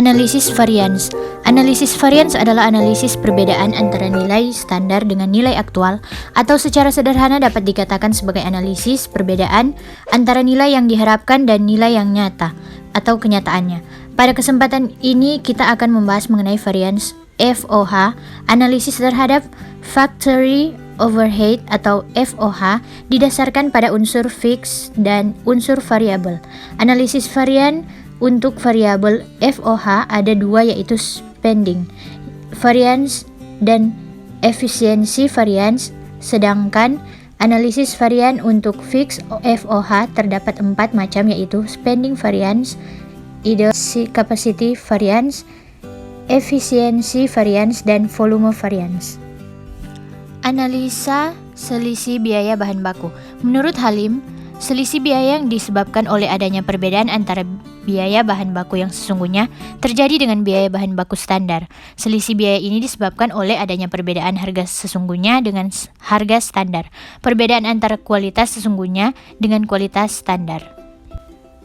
Analisis varians. Analisis varians adalah analisis perbedaan antara nilai standar dengan nilai aktual, atau secara sederhana dapat dikatakan sebagai analisis perbedaan antara nilai yang diharapkan dan nilai yang nyata atau kenyataannya. Pada kesempatan ini kita akan membahas mengenai varians FOH, analisis terhadap factory overhead atau FOH didasarkan pada unsur fix dan unsur variabel. Analisis varian untuk variabel FOH ada dua, yaitu spending variance dan efisiensi variance, sedangkan analisis varian untuk fix FOH terdapat 4 macam, yaitu spending variance, idle capacity variance, efisiensi variance, dan volume variance. Analisa selisih biaya bahan baku. Menurut Halim, selisih biaya yang disebabkan oleh adanya perbedaan antara biaya bahan baku yang sesungguhnya terjadi dengan biaya bahan baku standar. Selisih biaya ini disebabkan oleh adanya perbedaan harga sesungguhnya dengan harga standar. Perbedaan antara kualitas sesungguhnya dengan kualitas standar.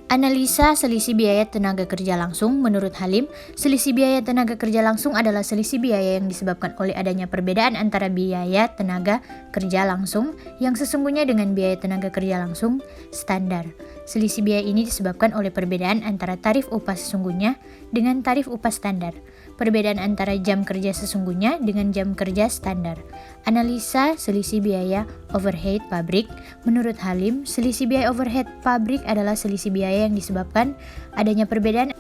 Analisa selisih biaya tenaga kerja langsung. Menurut Halim, selisih biaya tenaga kerja langsung adalah selisih biaya yang disebabkan oleh adanya perbedaan antara biaya tenaga kerja langsung yang sesungguhnya dengan biaya tenaga kerja langsung standar. Selisih biaya ini disebabkan oleh perbedaan antara tarif upah sesungguhnya dengan tarif upah standar. Perbedaan antara jam kerja sesungguhnya dengan jam kerja standar. Analisa selisih biaya overhead pabrik. Menurut Halim, selisih biaya overhead pabrik adalah selisih biaya yang disebabkan adanya perbedaan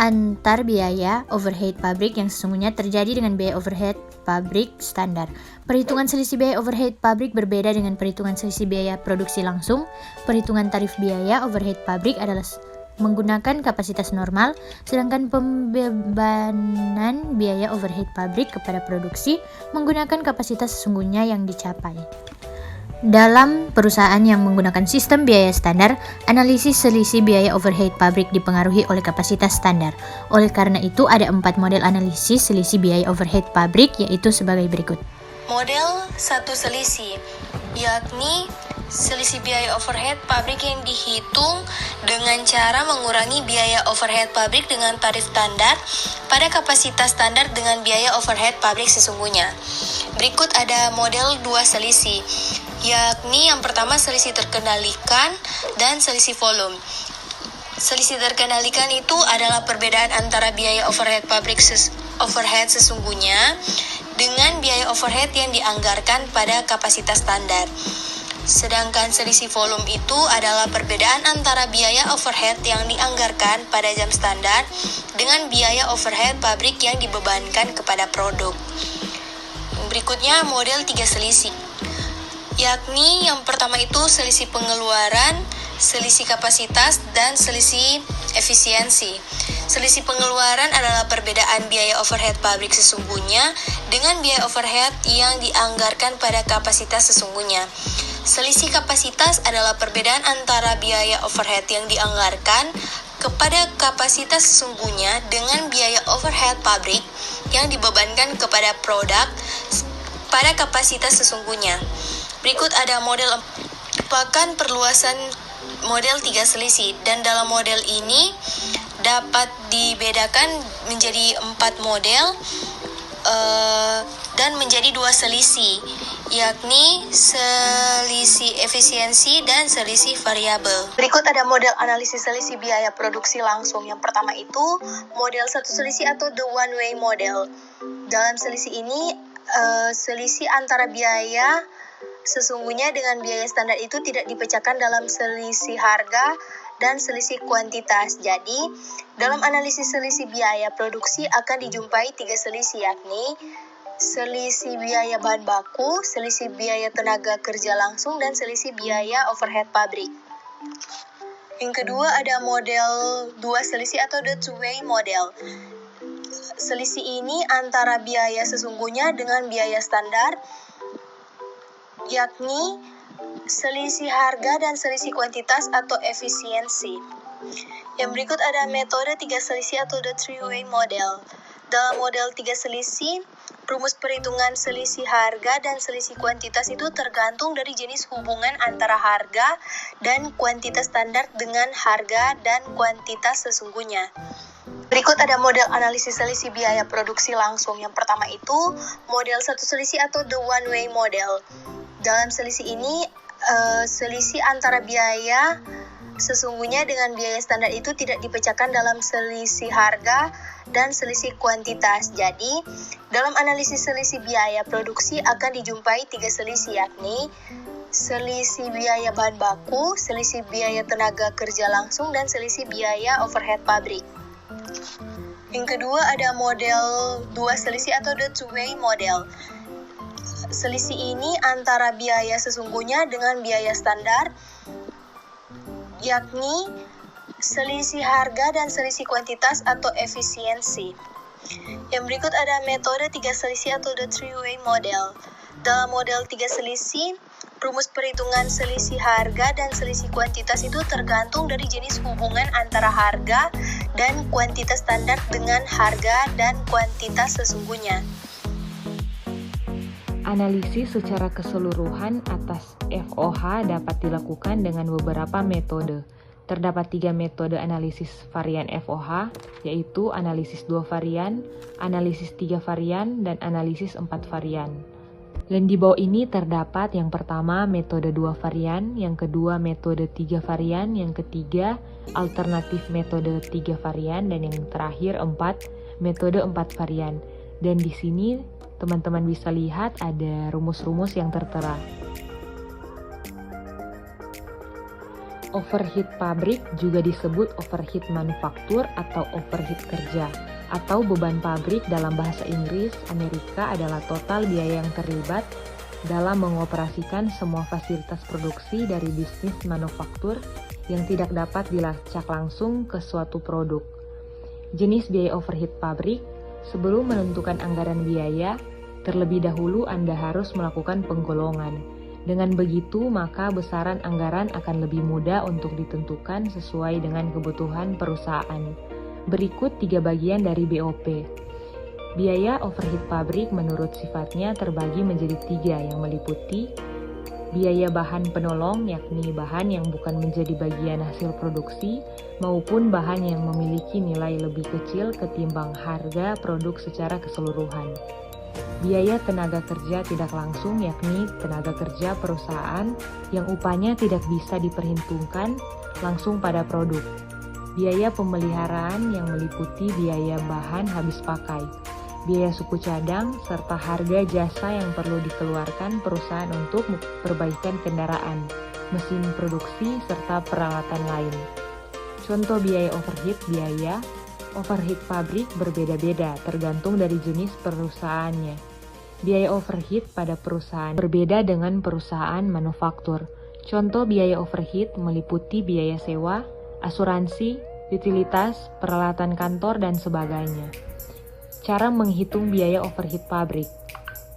antar biaya overhead pabrik yang sesungguhnya terjadi dengan biaya overhead pabrik standar. Perhitungan selisih biaya overhead pabrik berbeda dengan perhitungan selisih biaya produksi langsung. Perhitungan tarif biaya overhead pabrik adalah menggunakan kapasitas normal, sedangkan pembebanan biaya overhead pabrik kepada produksi menggunakan kapasitas sesungguhnya yang dicapai. Dalam perusahaan yang menggunakan sistem biaya standar, analisis selisih biaya overhead pabrik dipengaruhi oleh kapasitas standar. Oleh karena itu, ada 4 model analisis selisih biaya overhead pabrik, yaitu sebagai berikut. Model 1 selisih, yakni selisih biaya overhead pabrik yang dihitung dengan cara mengurangi biaya overhead pabrik dengan tarif standar pada kapasitas standar dengan biaya overhead pabrik sesungguhnya. Berikut ada model 2 selisih, yakni yang pertama selisih terkendalikan dan selisih volume. Selisih terkendalikan itu adalah perbedaan antara biaya overhead pabrik overhead sesungguhnya dengan biaya overhead yang dianggarkan pada kapasitas standar. Sedangkan selisih volume itu adalah perbedaan antara biaya overhead yang dianggarkan pada jam standar dengan biaya overhead pabrik yang dibebankan kepada produk. Berikutnya model 3 selisih, yakni yang pertama itu selisih pengeluaran, selisih kapasitas, dan selisih efisiensi. Selisih pengeluaran adalah perbedaan biaya overhead pabrik sesungguhnya dengan biaya overhead yang dianggarkan pada kapasitas sesungguhnya. Selisih kapasitas adalah perbedaan antara biaya overhead yang dianggarkan kepada kapasitas sesungguhnya dengan biaya overhead pabrik yang dibebankan kepada produk pada kapasitas sesungguhnya. Berikut ada model merupakan perluasan model 3 selisih, dan dalam model ini dapat dibedakan menjadi 4 model dan menjadi 2 selisih, yakni selisih efisiensi dan selisih variabel. Berikut ada model analisis selisih biaya produksi langsung. Yang pertama itu model 1 selisih atau the one way model. Dalam selisih ini selisih antara biaya sesungguhnya dengan biaya standar itu tidak dipecahkan dalam selisih harga dan selisih kuantitas. Jadi, dalam analisis selisih biaya produksi akan dijumpai 3 selisih, yakni selisih biaya bahan baku, selisih biaya tenaga kerja langsung, dan selisih biaya overhead pabrik. Yang kedua ada model 2 selisih atau the two-way model. Selisih ini antara biaya sesungguhnya dengan biaya standar, yakni selisih harga dan selisih kuantitas atau efisiensi. Yang berikut ada metode 3 selisih atau the three-way model. Dalam model 3 selisih, rumus perhitungan selisih harga dan selisih kuantitas itu tergantung dari jenis hubungan antara harga dan kuantitas standar dengan harga dan kuantitas sesungguhnya. Berikut ada model analisis selisih biaya produksi langsung. Yang pertama itu model satu selisih atau the one way model. Dalam selisih ini, selisih antara biaya sesungguhnya dengan biaya standar itu tidak dipecahkan dalam selisih harga dan selisih kuantitas. Jadi, dalam analisis selisih biaya produksi akan dijumpai 3 selisih, yakni selisih biaya bahan baku, selisih biaya tenaga kerja langsung, dan selisih biaya overhead pabrik. Yang kedua ada model 2 selisih atau the two-way model. Selisih ini antara biaya sesungguhnya dengan biaya standar, yakni selisih harga dan selisih kuantitas atau efisiensi. Yang berikut ada metode 3 selisih atau the three-way model. Dalam model 3 selisih, rumus perhitungan selisih harga dan selisih kuantitas itu tergantung dari jenis hubungan antara harga dan kuantitas standar dengan harga dan kuantitas sesungguhnya. Analisis secara keseluruhan atas FOH dapat dilakukan dengan beberapa metode. Terdapat 3 metode analisis varian FOH, yaitu analisis 2 varian, analisis 3 varian, dan analisis 4 varian. Dan di bawah ini terdapat yang pertama metode 2 varian, yang kedua metode 3 varian, yang ketiga alternatif metode 3 varian, dan yang terakhir metode 4 varian. Dan di sini teman-teman bisa lihat ada rumus-rumus yang tertera. Overhead pabrik juga disebut overhead manufaktur atau overhead kerja, atau beban pabrik dalam bahasa Inggris Amerika adalah total biaya yang terlibat dalam mengoperasikan semua fasilitas produksi dari bisnis manufaktur yang tidak dapat dilacak langsung ke suatu produk. Jenis biaya overhead pabrik. Sebelum menentukan anggaran biaya, terlebih dahulu Anda harus melakukan penggolongan. Dengan begitu, maka besaran anggaran akan lebih mudah untuk ditentukan sesuai dengan kebutuhan perusahaan. Berikut 3 bagian dari BOP. Biaya overhead pabrik menurut sifatnya terbagi menjadi 3 yang meliputi biaya bahan penolong, yakni bahan yang bukan menjadi bagian hasil produksi, maupun bahan yang memiliki nilai lebih kecil ketimbang harga produk secara keseluruhan. Biaya tenaga kerja tidak langsung, yakni tenaga kerja perusahaan yang upahnya tidak bisa diperhitungkan langsung pada produk. Biaya pemeliharaan yang meliputi biaya bahan habis pakai, biaya suku cadang, serta harga jasa yang perlu dikeluarkan perusahaan untuk perbaikan kendaraan, mesin produksi, serta peralatan lain. Contoh biaya overhead pabrik berbeda-beda tergantung dari jenis perusahaannya. Biaya overhead pada perusahaan berbeda dengan perusahaan manufaktur. Contoh biaya overhead meliputi biaya sewa, asuransi, utilitas, peralatan kantor, dan sebagainya. Cara menghitung biaya overhead pabrik.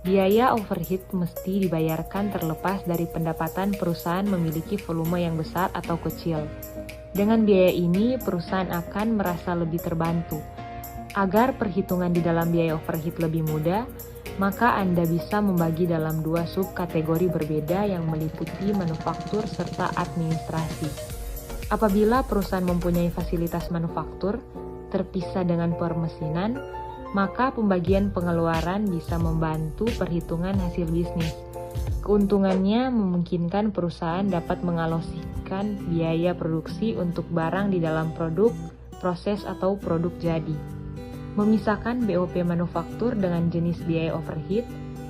Biaya overhead mesti dibayarkan terlepas dari pendapatan perusahaan memiliki volume yang besar atau kecil. Dengan biaya ini, perusahaan akan merasa lebih terbantu. Agar perhitungan di dalam biaya overhead lebih mudah, maka Anda bisa membagi dalam 2 subkategori berbeda yang meliputi manufaktur serta administrasi. Apabila perusahaan mempunyai fasilitas manufaktur terpisah dengan permesinan, maka pembagian pengeluaran bisa membantu perhitungan hasil bisnis. Keuntungannya memungkinkan perusahaan dapat mengalokasikan biaya produksi untuk barang di dalam produk, proses, atau produk jadi. Memisahkan BOP manufaktur dengan jenis biaya overhead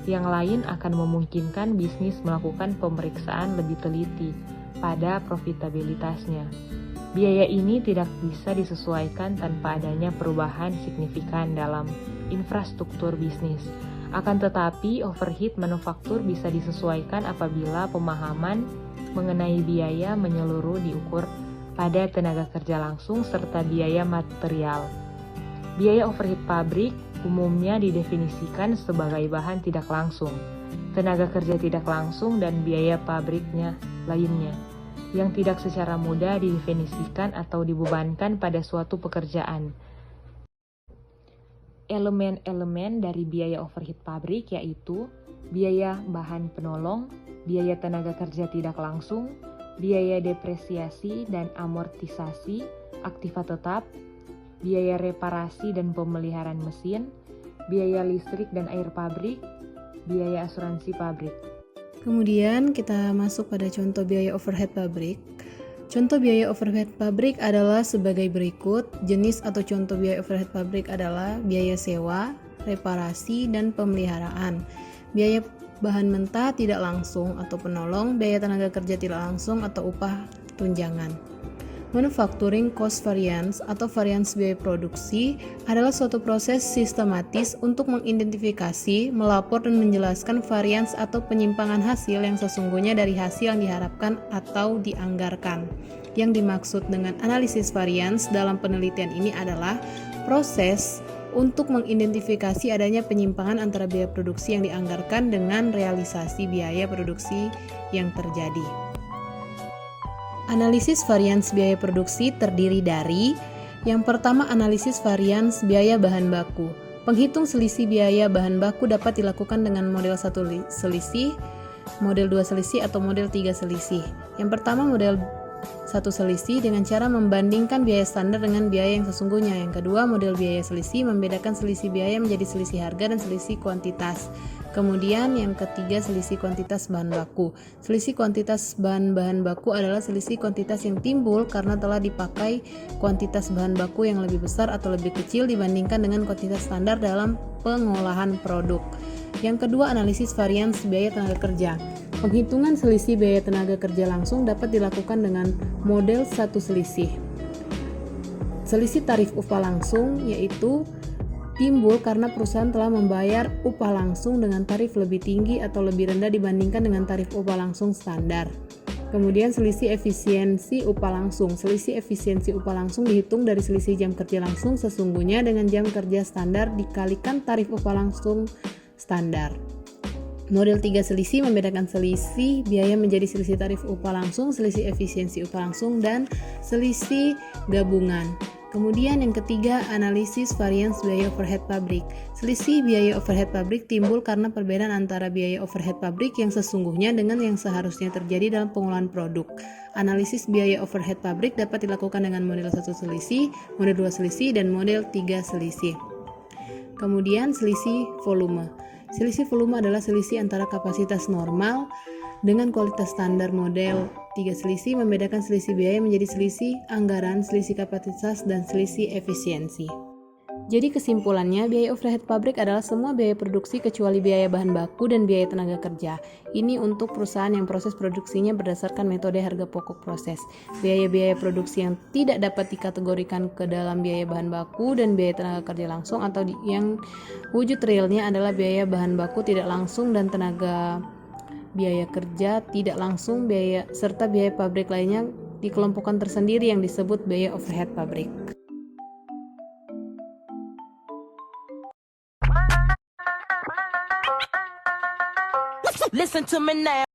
yang lain akan memungkinkan bisnis melakukan pemeriksaan lebih teliti pada profitabilitasnya. Biaya ini tidak bisa disesuaikan tanpa adanya perubahan signifikan dalam infrastruktur bisnis. Akan tetapi, overhead manufaktur bisa disesuaikan apabila pemahaman mengenai biaya menyeluruh diukur pada tenaga kerja langsung serta biaya material. Biaya overhead pabrik umumnya didefinisikan sebagai bahan tidak langsung, tenaga kerja tidak langsung, dan biaya pabriknya lainnya, yang tidak secara mudah didefinisikan atau dibebankan pada suatu pekerjaan. Elemen-elemen dari biaya overhead pabrik yaitu biaya bahan penolong, biaya tenaga kerja tidak langsung, biaya depresiasi dan amortisasi, aktiva tetap, biaya reparasi dan pemeliharaan mesin, biaya listrik dan air pabrik, biaya asuransi pabrik. Kemudian kita masuk pada contoh biaya overhead pabrik. Contoh biaya overhead pabrik adalah sebagai berikut. Jenis atau contoh biaya overhead pabrik adalah biaya sewa, reparasi, dan pemeliharaan. Biaya bahan mentah tidak langsung atau penolong, biaya tenaga kerja tidak langsung atau upah tunjangan. Manufacturing cost variance atau varians biaya produksi adalah suatu proses sistematis untuk mengidentifikasi, melapor, dan menjelaskan varians atau penyimpangan hasil yang sesungguhnya dari hasil yang diharapkan atau dianggarkan. Yang dimaksud dengan analisis varians dalam penelitian ini adalah proses untuk mengidentifikasi adanya penyimpangan antara biaya produksi yang dianggarkan dengan realisasi biaya produksi yang terjadi. Analisis varians biaya produksi terdiri dari yang pertama, analisis varians biaya bahan baku. Penghitung selisih biaya bahan baku dapat dilakukan dengan model 1 selisih, model 2 selisih, atau model 3 selisih. Yang pertama, model 1 selisih dengan cara membandingkan biaya standar dengan biaya yang sesungguhnya. Yang kedua, model biaya selisih membedakan selisih biaya menjadi selisih harga dan selisih kuantitas. Kemudian yang ketiga, selisih kuantitas bahan baku. Selisih kuantitas bahan baku adalah selisih kuantitas yang timbul karena telah dipakai kuantitas bahan baku yang lebih besar atau lebih kecil dibandingkan dengan kuantitas standar dalam pengolahan produk. Yang kedua, analisis varians biaya tenaga kerja. Penghitungan selisih biaya tenaga kerja langsung dapat dilakukan dengan model 1 selisih. Selisih tarif upah langsung yaitu timbul karena perusahaan telah membayar upah langsung dengan tarif lebih tinggi atau lebih rendah dibandingkan dengan tarif upah langsung standar. Kemudian selisih efisiensi upah langsung. Selisih efisiensi upah langsung dihitung dari selisih jam kerja langsung sesungguhnya dengan jam kerja standar dikalikan tarif upah langsung standar. Model 3 selisih membedakan selisih biaya menjadi selisih tarif upah langsung, selisih efisiensi upah langsung, dan selisih gabungan. Kemudian yang ketiga, analisis varians biaya overhead pabrik. Selisih biaya overhead pabrik timbul karena perbedaan antara biaya overhead pabrik yang sesungguhnya dengan yang seharusnya terjadi dalam pengolahan produk. Analisis biaya overhead pabrik dapat dilakukan dengan model 1 selisih, model 2 selisih, dan model 3 selisih. Kemudian selisih volume. Selisih volume adalah selisih antara kapasitas normal dengan kualitas standar. Model 3 selisih membedakan selisih biaya menjadi selisih anggaran, selisih kapasitas, dan selisih efisiensi. Jadi kesimpulannya, biaya overhead pabrik adalah semua biaya produksi kecuali biaya bahan baku dan biaya tenaga kerja. Ini untuk perusahaan yang proses produksinya berdasarkan metode harga pokok proses. Biaya-biaya produksi yang tidak dapat dikategorikan ke dalam biaya bahan baku dan biaya tenaga kerja langsung atau yang wujud realnya adalah biaya bahan baku tidak langsung dan tenaga biaya kerja tidak langsung, biaya serta biaya pabrik lainnya dikelompokkan tersendiri yang disebut biaya overhead pabrik. Listen to me now.